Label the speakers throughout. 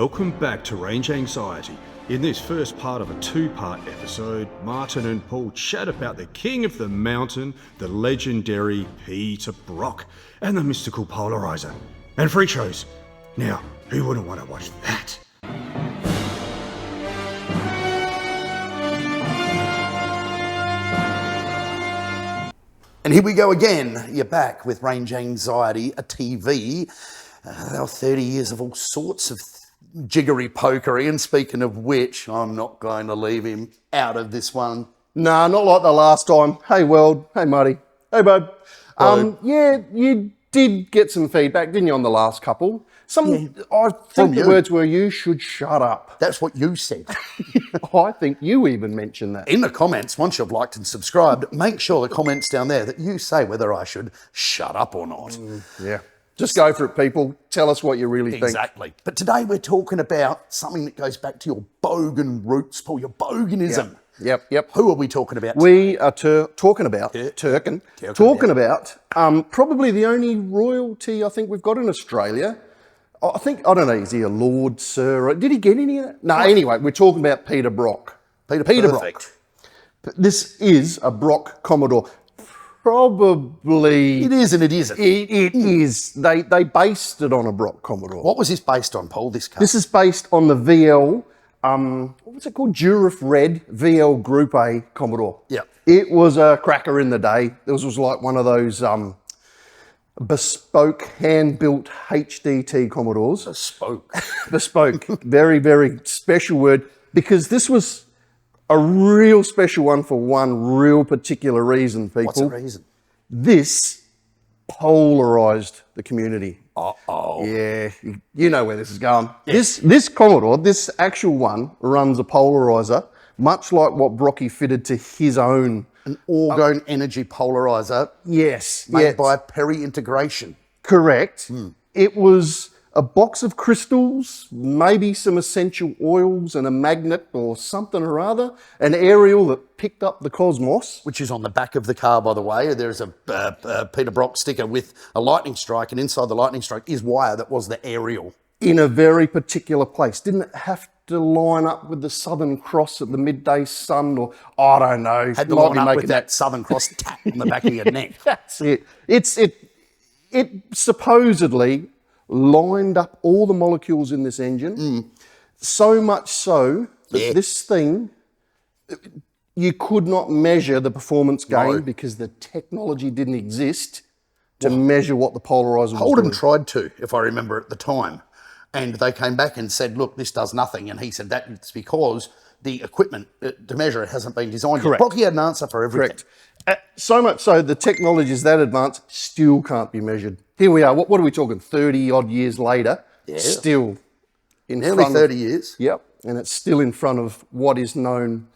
Speaker 1: Welcome back to Range Anxiety. In this first part of a two-part episode, Martin and Paul chat about the king of the mountain, the legendary Peter Brock, and the mystical Polarizer, and freak shows. Now, who wouldn't want to watch that?
Speaker 2: And here we go again. You're back with Range Anxiety, a TV. There were 30 years of all sorts of jiggery pokery. And speaking of which, I'm not going to leave him out of this one.
Speaker 3: Nah, not like the last time. Hey, World. Hey, Marty. Hey, bud. Yeah, you did get some feedback, didn't you, on the last couple? I think the words were, you should shut up.
Speaker 2: That's what you said.
Speaker 3: I think you even mentioned that.
Speaker 2: In the comments, once you've liked and subscribed, make sure the comments down there that you say whether I should shut up or not.
Speaker 3: Yeah. Just go for it, people. Tell us what you really think.
Speaker 2: Exactly. But today we're talking about something that goes back to your bogan roots, Paul, your boganism.
Speaker 3: Yep.
Speaker 2: Who are we talking about?
Speaker 3: We are talking about probably the only royalty I think we've got in Australia. I don't know, is he a Lord, Sir? Did he get any of that? No, anyway, we're talking about Peter Brock. Peter Brock. This is a Brock Commodore. Probably...
Speaker 2: It is and it isn't.
Speaker 3: It is. They based it on a Brock Commodore.
Speaker 2: What was this based on, Paul, this car?
Speaker 3: This is based on the VL, what was it called? Durif Red VL Group A Commodore.
Speaker 2: Yeah.
Speaker 3: It was a cracker in the day. This was like one of those bespoke, hand-built HDT Commodores. Bespoke. Very, very special word, because this was a real special one for one real particular reason, people.
Speaker 2: What's the reason?
Speaker 3: This polarized the community.
Speaker 2: Uh-oh.
Speaker 3: Yeah, you know where this is going. Yes. This Commodore, this actual one, runs a polarizer, much like what Brocky fitted to his own.
Speaker 2: An orgone energy polarizer.
Speaker 3: Yes.
Speaker 2: Made by Perry Integration.
Speaker 3: Correct. It was a box of crystals, maybe some essential oils and a magnet or something or other, an aerial that picked up the cosmos.
Speaker 2: Which is on the back of the car, by the way. There's a Peter Brock sticker with a lightning strike, and inside the lightning strike is wire that was the aerial.
Speaker 3: In a very particular place. Didn't it have to line up with the Southern Cross at the midday sun, or I don't know.
Speaker 2: Had to line up with that Southern Cross tap on the back of your neck.
Speaker 3: That's it. It supposedly lined up all the molecules in this engine, so much so that this thing, you could not measure the performance gain because the technology didn't exist to measure what the polarizer was
Speaker 2: Holden
Speaker 3: doing.
Speaker 2: tried to, if I remember at the time, and they came back and said, look, this does nothing, and he said that's because the equipment to measure it hasn't been designed yet. Brocky had an answer for everything.
Speaker 3: Correct. So much so, the technology is that advanced, still can't be measured. Here we are, what are we talking, 30 odd years later, still in
Speaker 2: Nearly
Speaker 3: front
Speaker 2: 30 years.
Speaker 3: Yep, and it's still in front of what is known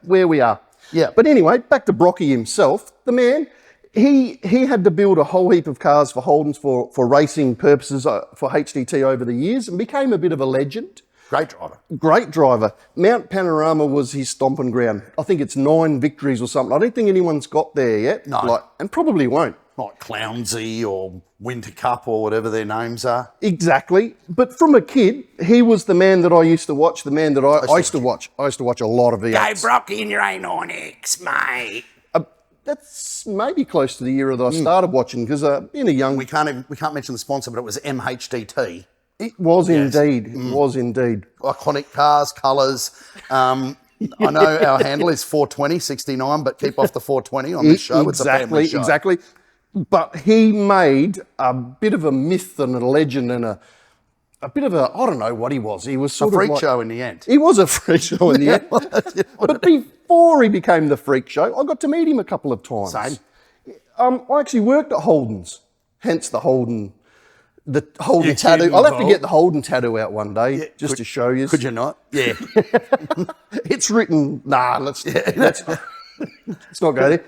Speaker 3: where we are.
Speaker 2: Yeah.
Speaker 3: But anyway, back to Brocky himself, the man, he had to build a whole heap of cars for Holdens for racing purposes for HDT over the years, and became a bit of a legend. Great driver. Mount Panorama was his stomping ground. I think it's 9 victories or something. I don't think anyone's got there yet.
Speaker 2: No.
Speaker 3: And probably won't.
Speaker 2: Like Clownsy or Winter Cup or whatever their names are.
Speaker 3: Exactly. But from a kid, he was the man that I used to watch, the man that I used to watch. I used to watch a lot of V8s.
Speaker 2: Go Brocky in your A9X, mate.
Speaker 3: That's maybe close to the era that I started watching, because being a young...
Speaker 2: We can't mention the sponsor, but it was MHDT.
Speaker 3: It was indeed. It was indeed.
Speaker 2: Iconic cars, colours. I know our handle is 42069, but keep off the 420 on this show. It's a family show.
Speaker 3: Exactly. But he made a bit of a myth and a legend and a bit of a, I don't know what he was. He was sort
Speaker 2: of a freak
Speaker 3: like,
Speaker 2: show in the end.
Speaker 3: He was a freak show in the end. But before he became the freak show, I got to meet him a couple of times.
Speaker 2: Same.
Speaker 3: I actually worked at Holden's, hence the Holden tattoo. I'll have to get the Holden tattoo out one day just to show you.
Speaker 2: Could you not? Yeah.
Speaker 3: It's written. Nah, let's not go there.